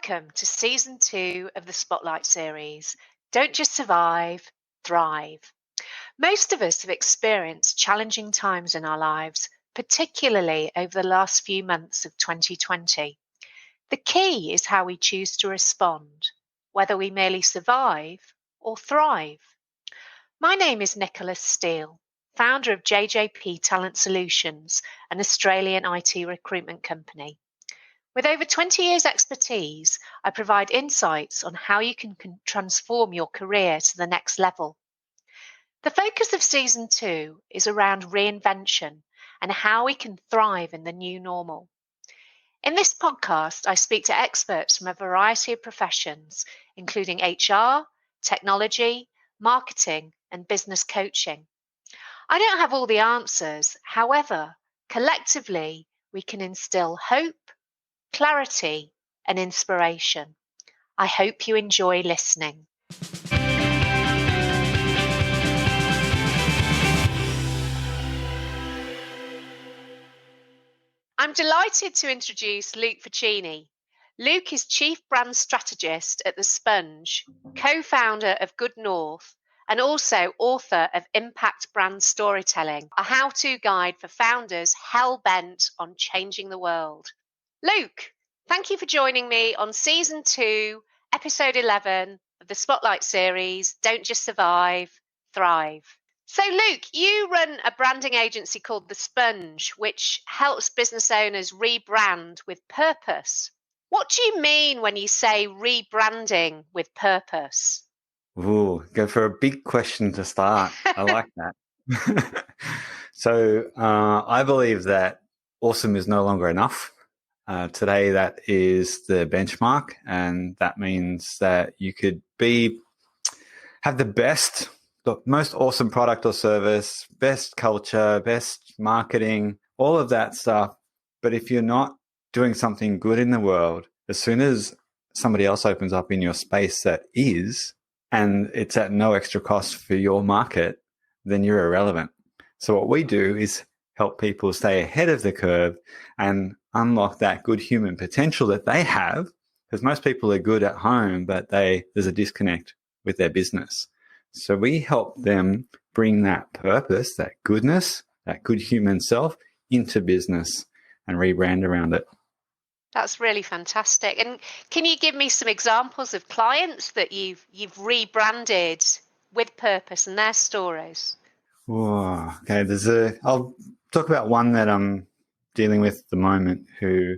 Welcome to Season 2 of the Spotlight series. Don't just survive, thrive. Most of us have experienced challenging times in our lives, particularly over the last few months of 2020. The key is how we choose to respond, whether we merely survive or thrive. My name is Nicholas Steele, founder of JJP Talent Solutions, an Australian IT recruitment company. With over 20 years' expertise, I provide insights on how you can transform your career to the next level. The focus of Season 2 is around reinvention and how we can thrive in the new normal. In this podcast, I speak to experts from a variety of professions, including HR, technology, marketing, and business coaching. I don't have all the answers. However, collectively, we can instill hope, clarity, and inspiration. I hope you enjoy listening. I'm delighted to introduce Luke Faccini. Luke is Chief Brand Strategist at The Sponge, co-founder of Good North, and also author of Impact Brand Storytelling, a how-to guide for founders hell-bent on changing the world. Luke, thank you for joining me on Season 2, Episode 11 of the Spotlight series, Don't Just Survive, Thrive. So Luke, you run a branding agency called The Sponge, which helps business owners rebrand with purpose. What do you mean when you say rebranding with purpose? Ooh, go for a big question to start. I like that. So I believe that awesome is no longer enough. Today, that is the benchmark, and that means that you could have the most awesome product or service, best culture, best marketing, all of that stuff. But if you're not doing something good in the world, as soon as somebody else opens up in your space that is, and it's at no extra cost for your market, then you're irrelevant. So what we do is help people stay ahead of the curve and unlock that good human potential that they have, because most people are good at home, but there's a disconnect with their business. So we help them bring that purpose, that goodness, that good human self into business and rebrand around it. That's really fantastic. And can you give me some examples of clients that you've rebranded with purpose and their stories? Oh, okay. I'll talk about one that I'm dealing with at the moment who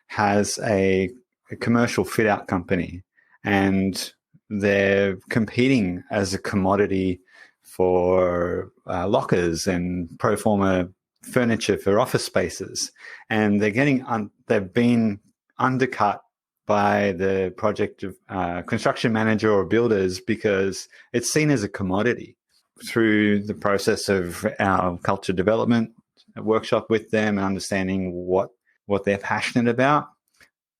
has a commercial fit out company, and they're competing as a commodity for lockers and pro forma furniture for office spaces, and they've been undercut by the project of construction manager or builders because it's seen as a commodity. Through the process of our culture development workshop with them and understanding what they're passionate about,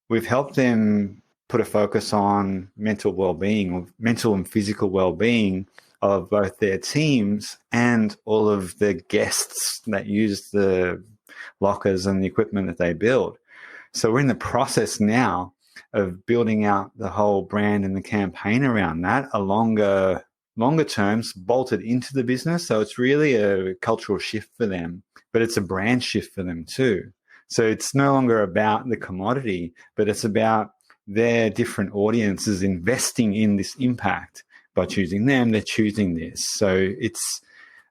we've helped them put a focus on mental well-being, or mental and physical well-being of both their teams and all of the guests that use the lockers and the equipment that they build. So we're in the process now of building out the whole brand and the campaign around that, a longer terms bolted into the business. So it's really a cultural shift for them, but it's a brand shift for them too. So it's no longer about the commodity, but it's about their different audiences investing in this impact. By choosing them, they're choosing this. So it's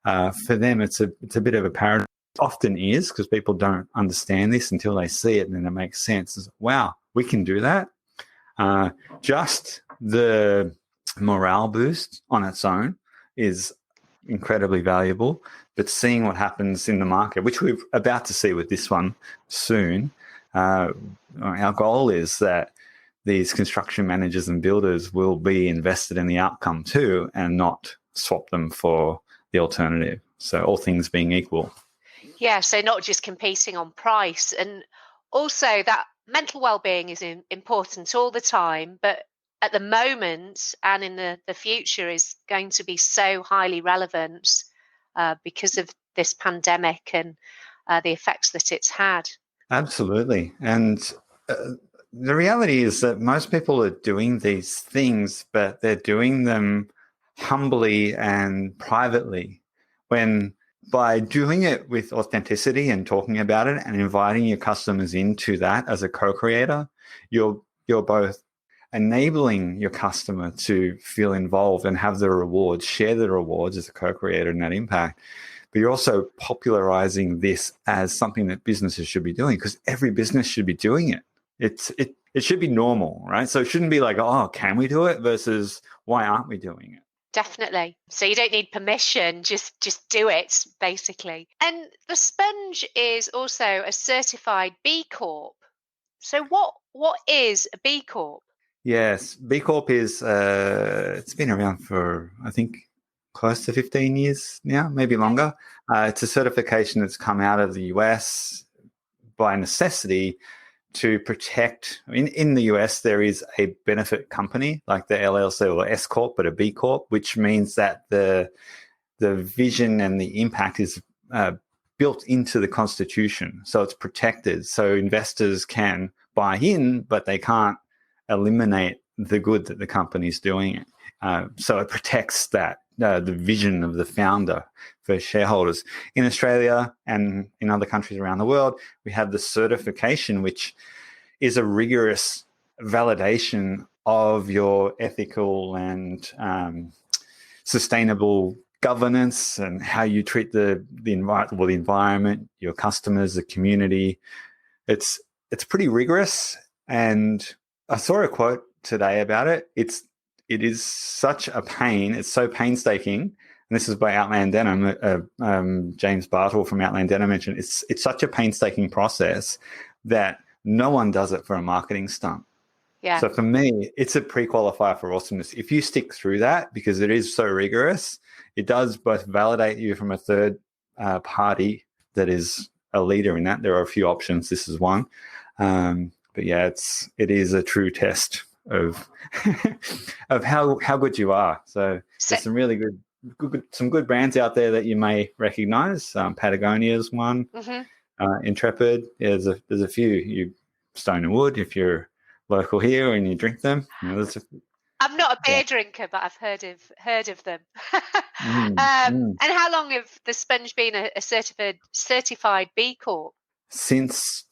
for them, it's a bit of a paradox. It often is, because people don't understand this until they see it, and then it makes sense. It's, wow, we can do that. Just the morale boost on its own is incredibly valuable, but seeing what happens in the market, which we're about to see with this one soon, our goal is that these construction managers and builders will be invested in the outcome too, and not swap them for the alternative. So all things being equal. Yeah, so not just competing on price, and also that mental well-being is important all the time, but at the moment and in the future is going to be so highly relevant because of this pandemic and the effects that it's had. Absolutely. And the reality is that most people are doing these things, but they're doing them humbly and privately. When by doing it with authenticity and talking about it and inviting your customers into that as a co-creator, you're both enabling your customer to feel involved and have the rewards, share the rewards as a co-creator in that impact. But you're also popularizing this as something that businesses should be doing, because every business should be doing it. It should be normal, right? So it shouldn't be like, oh, can we do it versus why aren't we doing it? Definitely. So you don't need permission, just do it, basically. And the Sponge is also a certified B Corp. So what is a B Corp? Yes, B Corp is it's been around for, I think, close to 15 years now, maybe longer. It's a certification that's come out of the US by necessity to protect. In the US, there is a benefit company like the LLC or S Corp, but a B Corp, which means that the vision and the impact is built into the Constitution. So it's protected. So investors can buy in, but they can't eliminate the good that the company's doing. So it protects that, the vision of the founder for shareholders. In Australia and in other countries around the world, we have the certification, which is a rigorous validation of your ethical and sustainable governance and how you treat the environment, your customers, the community. It's pretty rigorous. And I saw a quote today about it. It is such a pain. It's so painstaking. And this is by Outland Denim. James Bartle from Outland Denim mentioned it's such a painstaking process that no one does it for a marketing stunt. Yeah. So for me, it's a pre-qualifier for awesomeness. If you stick through that, because it is so rigorous, it does both validate you from a third party that is a leader in that. There are a few options. This is one. But yeah, it is a true test of of how good you are. So there's some really good brands out there that you may recognize. Patagonia is one. Mm-hmm. Intrepid. Yeah, there's a few. You Stone and Wood, if you're local here and you drink them. I'm not a beer drinker, but I've heard of them. And how long have the Sponge been a certified B Corp? Since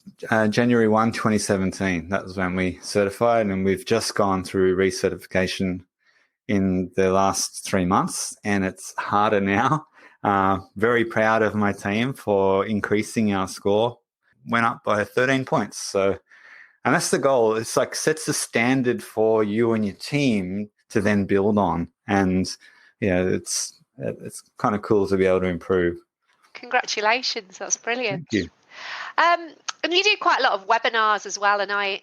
January 1, 2017. That was when we certified, and we've just gone through recertification in the last 3 months, and it's harder now. Very proud of my team for increasing our score. Went up by 13 points. So, and that's the goal. It's like sets the standard for you and your team to then build on. And yeah, it's kind of cool to be able to improve. Congratulations. That's brilliant. Thank you. And you do quite a lot of webinars as well, and I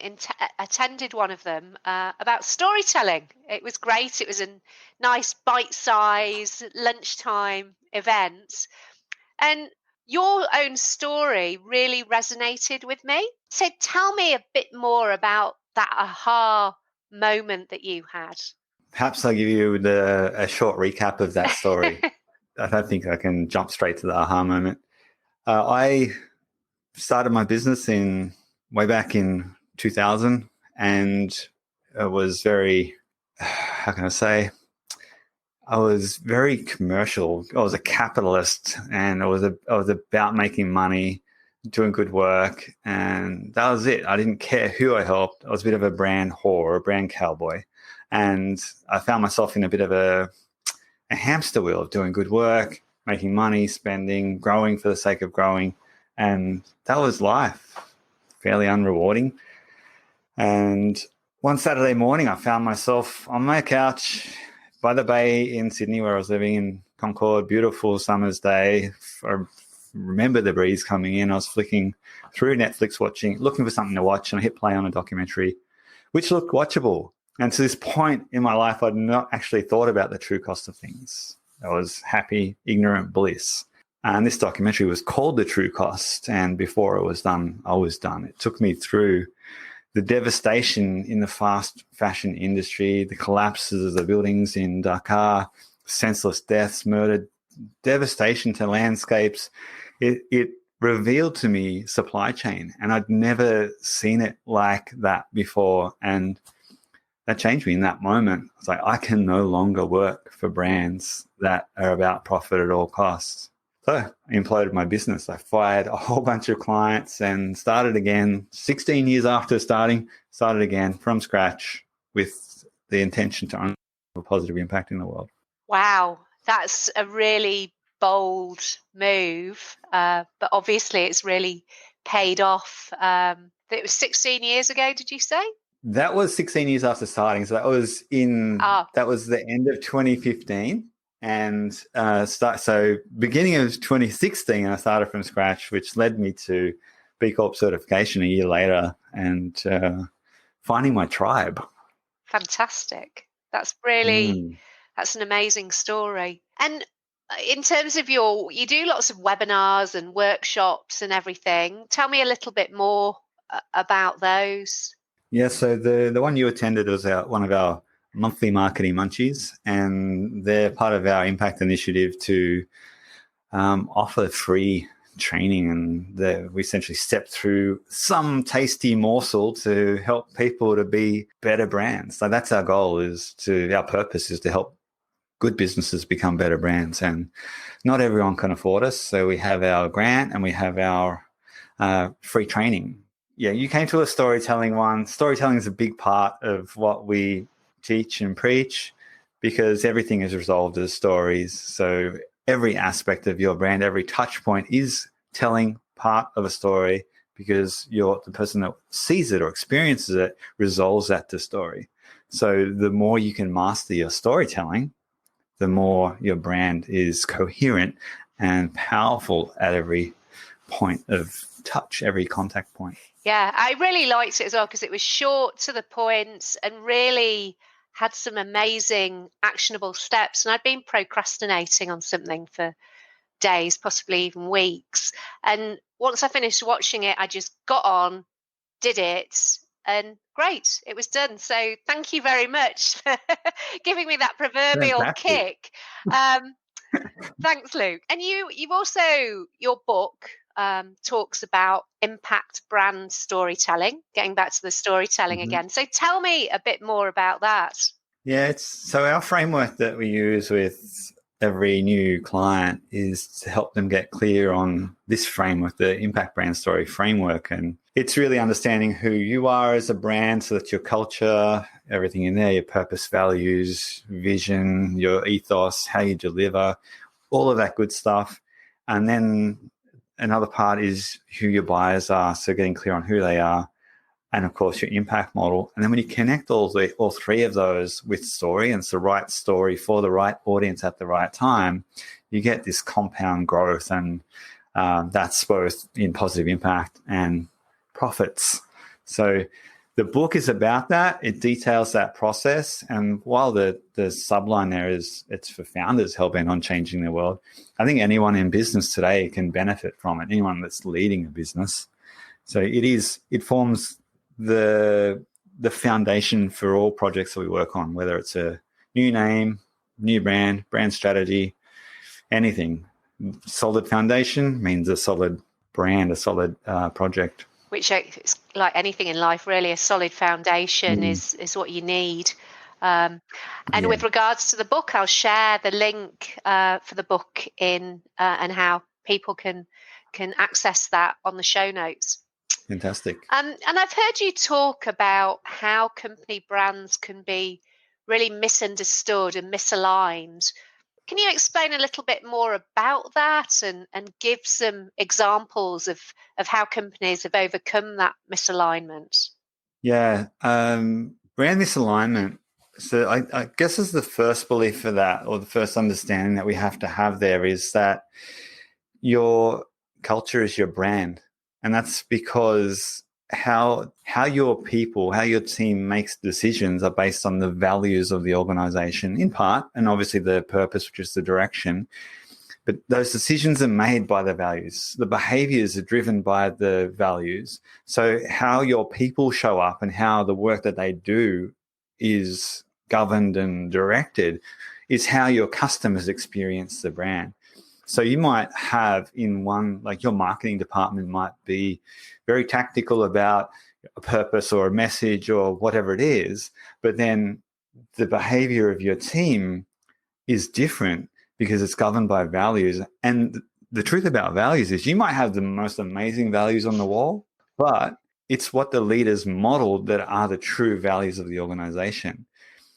attended one of them about storytelling. It was great. It was a nice bite-size lunchtime event, and your own story really resonated with me. So tell me a bit more about that aha moment that you had. Perhaps I'll give you a short recap of that story. I don't think I can jump straight to the aha moment. I started my business way back in 2000, and it was very, how can I say, I was very commercial. I was a capitalist, and I was about making money, doing good work, and that was it. I didn't care who I helped. I was a bit of a brand whore, a brand cowboy, and I found myself in a bit of a hamster wheel of doing good work, making money, spending, growing for the sake of growing. And that was life, fairly unrewarding. And one Saturday morning, I found myself on my couch by the bay in Sydney, where I was living in Concord, beautiful summer's day. I remember the breeze coming in. I was flicking through Netflix, looking for something to watch, and I hit play on a documentary, which looked watchable. And to this point in my life, I'd not actually thought about the true cost of things. I was happy, ignorant bliss. And this documentary was called The True Cost. And before it was done, I was done. It took me through the devastation in the fast fashion industry, the collapses of the buildings in Dakar, senseless deaths, murder, devastation to landscapes. It revealed to me supply chain, and I'd never seen it like that before. And that changed me in that moment. It's like, I can no longer work for brands that are about profit at all costs. So I imploded my business. I fired a whole bunch of clients and started again. 16 years after started again from scratch with the intention to have a positive impact in the world. Wow, that's a really bold move, but obviously it's really paid off. It was 16 years ago, did you say? That was 16 years after starting. So that was the end of 2015. And so beginning of 2016, I started from scratch, which led me to B Corp certification a year later and finding my tribe. Fantastic. That's an amazing story. And in terms of you do lots of webinars and workshops and everything. Tell me a little bit more about those. Yeah, so the one you attended was one of our monthly marketing munchies, and they're part of our impact initiative to offer free training, and we essentially step through some tasty morsel to help people to be better brands. So that's our goal. Our purpose is to help good businesses become better brands, and not everyone can afford us. So we have our grant and we have our free training. Yeah, you came to a storytelling one. Storytelling is a big part of what we teach and preach because everything is resolved as stories. So every aspect of your brand, every touch point is telling part of a story because the person that sees it or experiences it resolves that to story. So the more you can master your storytelling, the more your brand is coherent and powerful at every point of touch, every contact point. Yeah, I really liked it as well because it was short to the point and really had some amazing actionable steps. And I'd been procrastinating on something for days, possibly even weeks. And once I finished watching it, I just got on, did it, and great, it was done. So thank you very much for giving me that proverbial kick. Thanks, Luke. And you've also, your book talks about impact brand storytelling, getting back to the storytelling again. So tell me a bit more about that. Yeah, so our framework that we use with every new client is to help them get clear on this framework, the impact brand story framework. And it's really understanding who you are as a brand, so that your culture, everything in there, your purpose, values, vision, your ethos, how you deliver, all of that good stuff. And then another part is who your buyers are, so getting clear on who they are, and of course your impact model. And then when you connect all three of those with story, and it's the right story for the right audience at the right time, you get this compound growth, and that's both in positive impact and profits. So the book is about that. It details that process. And while the subline there is it's for founders hell-bent on changing the world, I think anyone in business today can benefit from it, anyone that's leading a business. So it forms the foundation for all projects that we work on, whether it's a new name, new brand strategy, anything. Solid foundation means a solid brand, a solid project. Which is like anything in life, really, a solid foundation is what you need. With regards to the book, I'll share the link for the book and how people can access that on the show notes. Fantastic. And I've heard you talk about how company brands can be really misunderstood and misaligned. Can you explain a little bit more about that and give some examples of how companies have overcome that misalignment? Yeah, brand misalignment. So I guess is the first belief for that, or the first understanding that we have to have there, is that your culture is your brand. And that's because how your people, how your team makes decisions are based on the values of the organization in part, and obviously the purpose, which is the direction. But those decisions are made by the values. The behaviors are driven by the values. So how your people show up and how the work that they do is governed and directed is how your customers experience the brand. So you might have in one, like your marketing department might be very tactical about a purpose or a message or whatever it is, but then the behavior of your team is different because it's governed by values. And the truth about values is you might have the most amazing values on the wall, but it's what the leaders modeled that are the true values of the organization.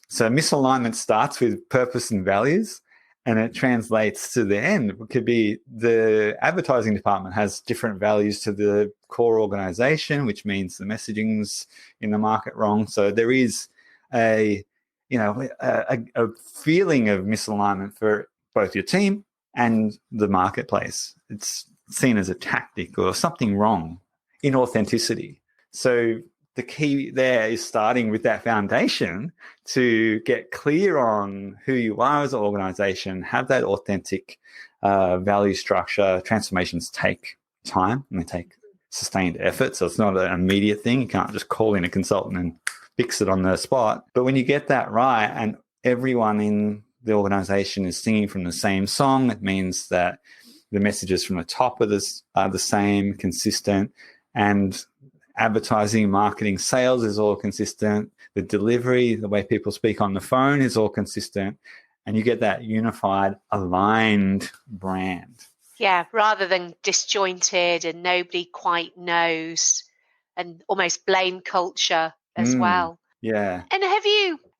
So misalignment starts with purpose and values, and it translates to the end. It could be the advertising department has different values to the core organization, which means the messaging's in the market wrong. So there is a feeling of misalignment for both your team and the marketplace. It's seen as a tactic or something wrong, inauthenticity. So the key there is starting with that foundation to get clear on who you are as an organization, have that authentic value structure. Transformations take time and they take sustained effort. So it's not an immediate thing. You can't just call in a consultant and fix it on the spot. But when you get that right and everyone in the organization is singing from the same song, it means that the messages from the top are the same, consistent, and advertising, marketing, sales is all consistent. The delivery, the way people speak on the phone is all consistent. And you get that unified, aligned brand. Yeah, rather than disjointed and nobody quite knows, and almost blame culture as well. Yeah. And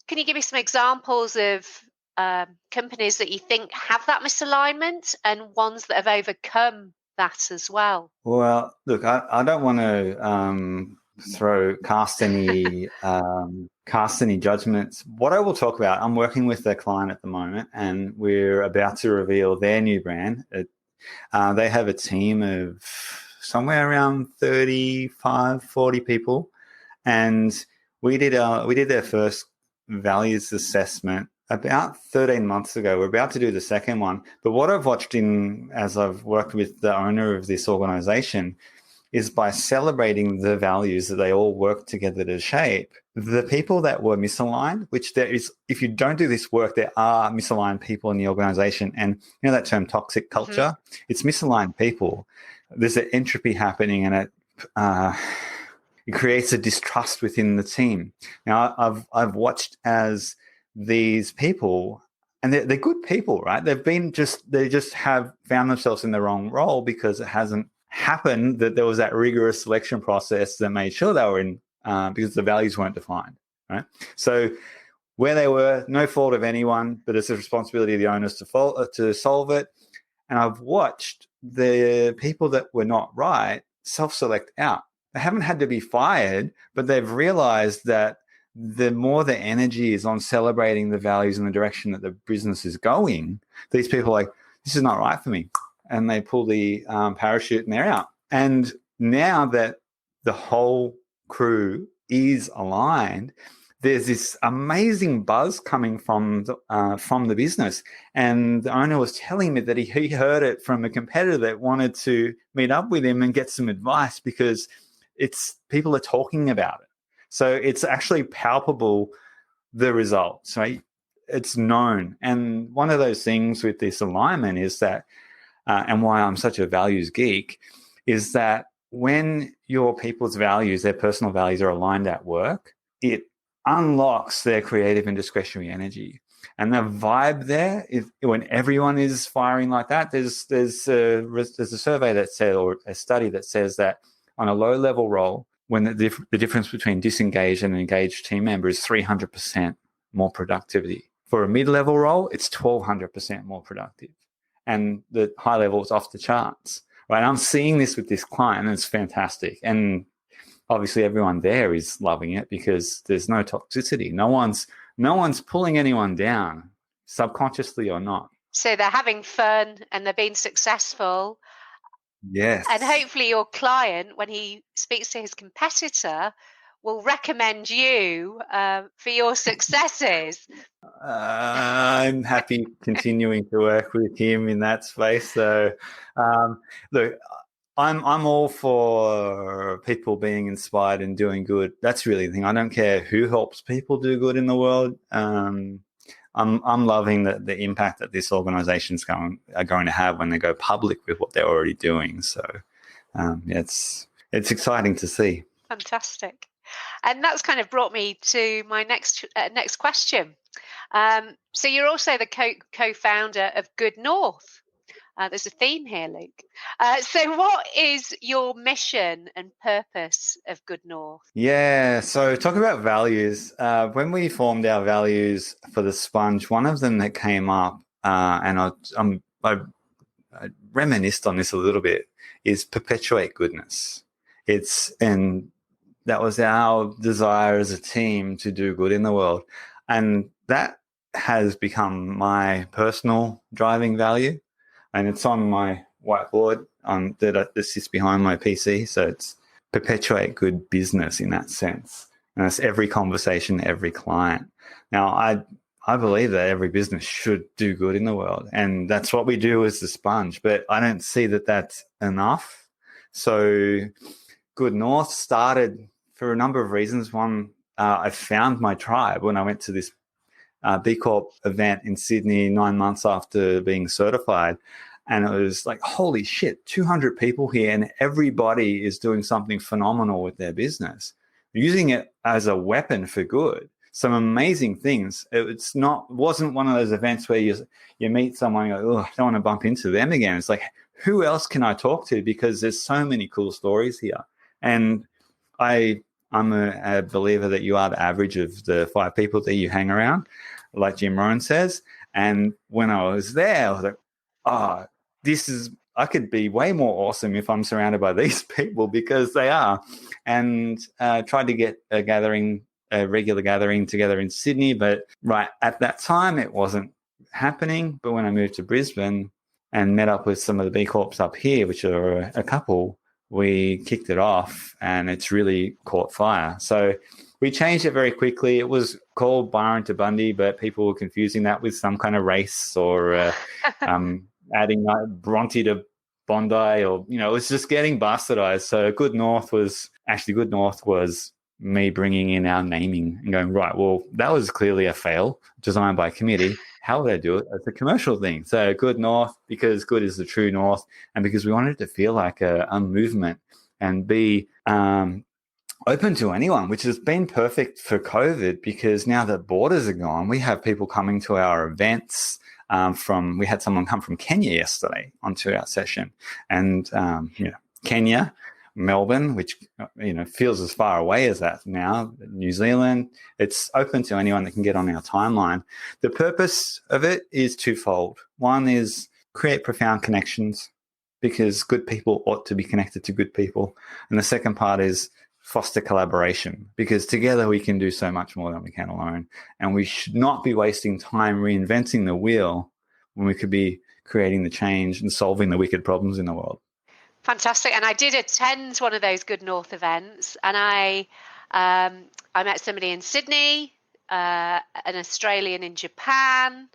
can you give me some examples of companies that you think have that misalignment and ones that have overcome that as well? Well, look, I don't want to cast any judgments. What I will talk about, I'm working with a client at the moment, and we're about to reveal their new brand. They have a team of somewhere around 35, 40 people, and we did their first values assessment about 13 months ago. We're about to do the second one. But what I've watched as I've worked with the owner of this organization is by celebrating the values that they all work together to shape, the people that were misaligned, which there is, if you don't do this work, there are misaligned people in the organization. And you know that term toxic culture? It's misaligned people. There's an entropy happening, and it creates a distrust within the team. Now, I've watched as these people, and they're good people, right? They just have found themselves in the wrong role because it hasn't happened that there was that rigorous selection process that made sure they were in, because the values weren't defined, right? So where they were, no fault of anyone, but it's the responsibility of the owners to solve it. And I've watched the people that were not right self-select out. They haven't had to be fired, but they've realized that the more the energy is on celebrating the values and the direction that the business is going, these people are like, this is not right for me. And they pull the parachute and they're out. And now that the whole crew is aligned, there's this amazing buzz coming from the business. And the owner was telling me that he heard it from a competitor that wanted to meet up with him and get some advice because people are talking about it. So it's actually palpable, the results, right? It's known. And one of those things with this alignment is that, and why I'm such a values geek, is that when your people's values, their personal values are aligned at work, it unlocks their creative and discretionary energy. And the vibe there, when everyone is firing like that, there's a survey that said, or a study that says that on a low level role, when the difference between disengaged and engaged team member is 300% more productivity. For a mid-level role, it's 1,200% more productive. And the high level is off the charts, right? I'm seeing this with this client, and it's fantastic. And obviously everyone there is loving it because there's no toxicity. No one's pulling anyone down, subconsciously or not. So they're having fun and they're being successful. Yes. And hopefully your client, when he speaks to his competitor, will recommend you for your successes. I'm happy continuing to work with him in that space. So, look, I'm all for people being inspired and doing good. That's really the thing. I don't care who helps people do good in the world. I'm loving the impact that this organization's are going to have when they go public with what they're already doing. So it's exciting to see. Fantastic. And that's kind of brought me to my next question. So you're also the co-founder of Good North. There's a theme here, Luke. So what is your mission and purpose of Good North? Yeah, so talk about values. When we formed our values for the Sponge, one of them that came up, and I reminisced on this a little bit, is perpetuate goodness. And that was our desire as a team to do good in the world. And that has become my personal driving value. And it's on my whiteboard that sits behind my PC. So it's perpetuate good business in that sense. And it's every conversation, every client. Now, I believe that every business should do good in the world. And that's what we do as the Sponge. But I don't see that that's enough. So Good North started for a number of reasons. One, I found my tribe when I went to this B Corp event in Sydney 9 months after being certified. And it was like, holy shit, 200 people here and everybody is doing something phenomenal with their business, using it as a weapon for good. Some amazing things. Wasn't one of those events where you meet someone and you go, oh, I don't want to bump into them again. It's like, who else can I talk to? Because there's so many cool stories here. And I'm a believer that you are the average of the 5 people that you hang around, like Jim Rohn says. And when I was there, I was like, I could be way more awesome if I'm surrounded by these people, because they are. And tried to get a regular gathering together in Sydney, but right at that time it wasn't happening. But when I moved to Brisbane and met up with some of the B Corps up here, which are a couple, we kicked it off and it's really caught fire. So we changed it very quickly. It was called Byron to Bundy, but people were confusing that with some kind of race or adding Bronte to Bondi, or, it was just getting bastardized. So Good North was me bringing in our naming and going, right, well, that was clearly a fail designed by committee. How would I do it? It's a commercial thing. So Good North, because good is the true north, and because we wanted it to feel like a movement and be open to anyone, which has been perfect for COVID, because now that borders are gone, we have people coming to our events. We had someone come from Kenya yesterday onto our session, and Kenya, Melbourne, which feels as far away as that now, New Zealand. It's open to anyone that can get on our timeline. The purpose of it is twofold. One is create profound connections, because good people ought to be connected to good people. And the second part is foster collaboration, because together we can do so much more than we can alone. And we should not be wasting time reinventing the wheel when we could be creating the change and solving the wicked problems in the world. Fantastic. And I did attend one of those Good North events, and I met somebody in Sydney, an Australian in Japan,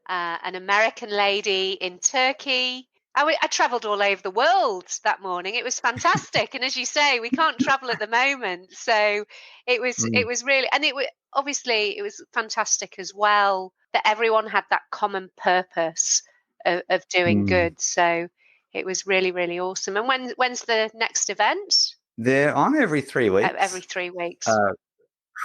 an American lady in Turkey. I travelled all over the world that morning. It was fantastic. And as you say, we can't travel at the moment. So it was really, and it was fantastic as well, that everyone had that common purpose of doing good. So it was really, really awesome. And when's the next event? They're on every 3 weeks. Every 3 weeks.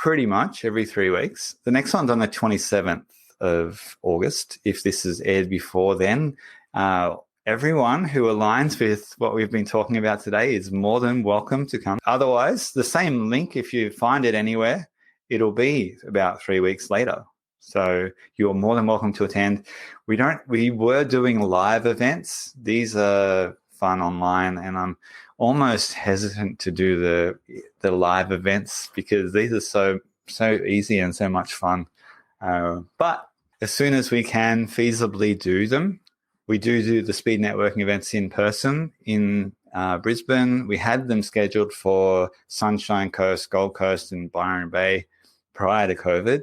Pretty much every 3 weeks. The next one's on the 27th of August. If this is aired before then, everyone who aligns with what we've been talking about today is more than welcome to come. Otherwise, the same link, if you find it anywhere, it'll be about 3 weeks later. So you're more than welcome to attend. We were doing live events. These are fun online, and I'm almost hesitant to do the live events, because these are so easy and so much fun. But as soon as we can feasibly do them, we do the speed networking events in person in Brisbane. We had them scheduled for Sunshine Coast, Gold Coast, and Byron Bay prior to COVID.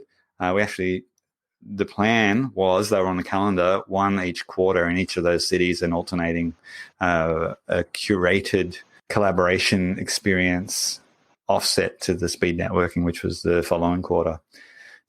The plan was they were on the calendar, one each quarter in each of those cities, and alternating a curated collaboration experience offset to the speed networking, which was the following quarter.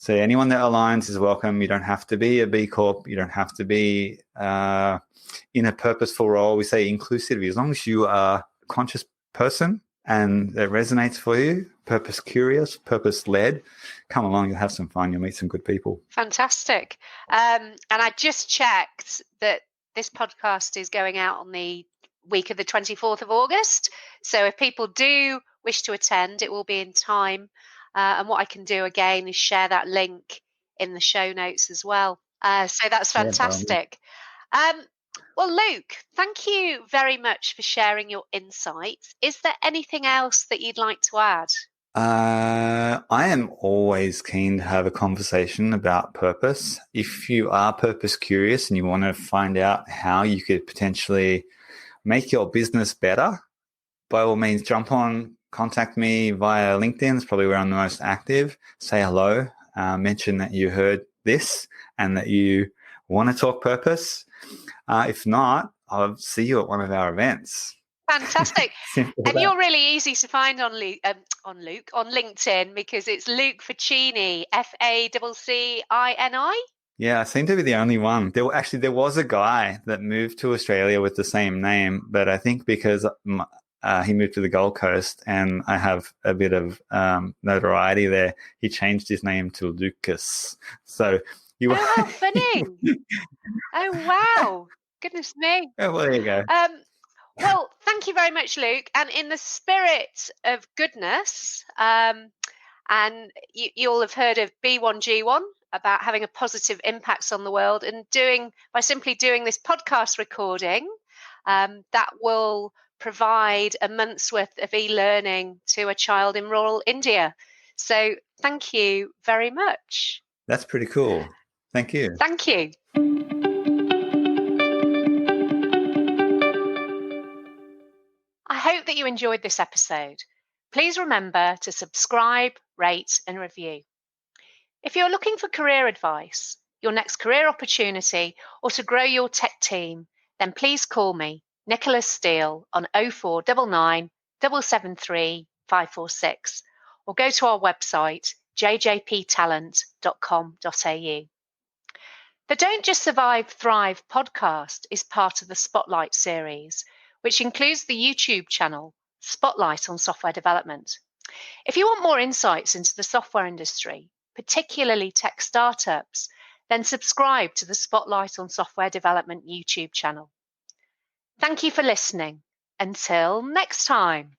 So anyone that aligns is welcome. You don't have to be a B Corp. You don't have to be in a purposeful role. We say inclusivity. As long as you are a conscious person and it resonates for you, purpose curious, purpose led, come along, you'll have some fun. You'll meet some good people. Fantastic. And I just checked that this podcast is going out on the week of the 24th of August. So if people do wish to attend, it will be in time. And what I can do again is share that link in the show notes as well. So that's fantastic. Well, Luke, thank you very much for sharing your insights. Is there anything else that you'd like to add? I am always keen to have a conversation about purpose. If you are purpose curious and you want to find out how you could potentially make your business better, by all means, jump on, contact me via LinkedIn. It's probably where I'm the most active. Say hello, mention that you heard this and that you want to talk purpose. If not, I'll see you at one of our events. Fantastic. And you're really easy to find on LinkedIn because it's Luke Faccini, Faccini. Yeah, I seem to be the only one. There was a guy that moved to Australia with the same name, but I think because he moved to the Gold Coast and I have a bit of notoriety there, he changed his name to Lucas. So Oh, how funny. Oh, wow. Goodness me. Oh, well, there you go. Well, thank you very much, Luke. And in the spirit of goodness, and you all have heard of B1G1 about having a positive impact on the world, and by simply doing this podcast recording, that will provide a month's worth of e-learning to a child in rural India. So thank you very much. That's pretty cool. Thank you. Thank you. I hope that you enjoyed this episode. Please remember to subscribe, rate, and review. If you're looking for career advice, your next career opportunity, or to grow your tech team, then please call me, Nicholas Steele, on 0499 773 546, or go to our website, jjptalent.com.au. The Don't Just Survive, Thrive podcast is part of the Spotlight series, which includes the YouTube channel Spotlight on Software Development. If you want more insights into the software industry, particularly tech startups, then subscribe to the Spotlight on Software Development YouTube channel. Thank you for listening. Until next time.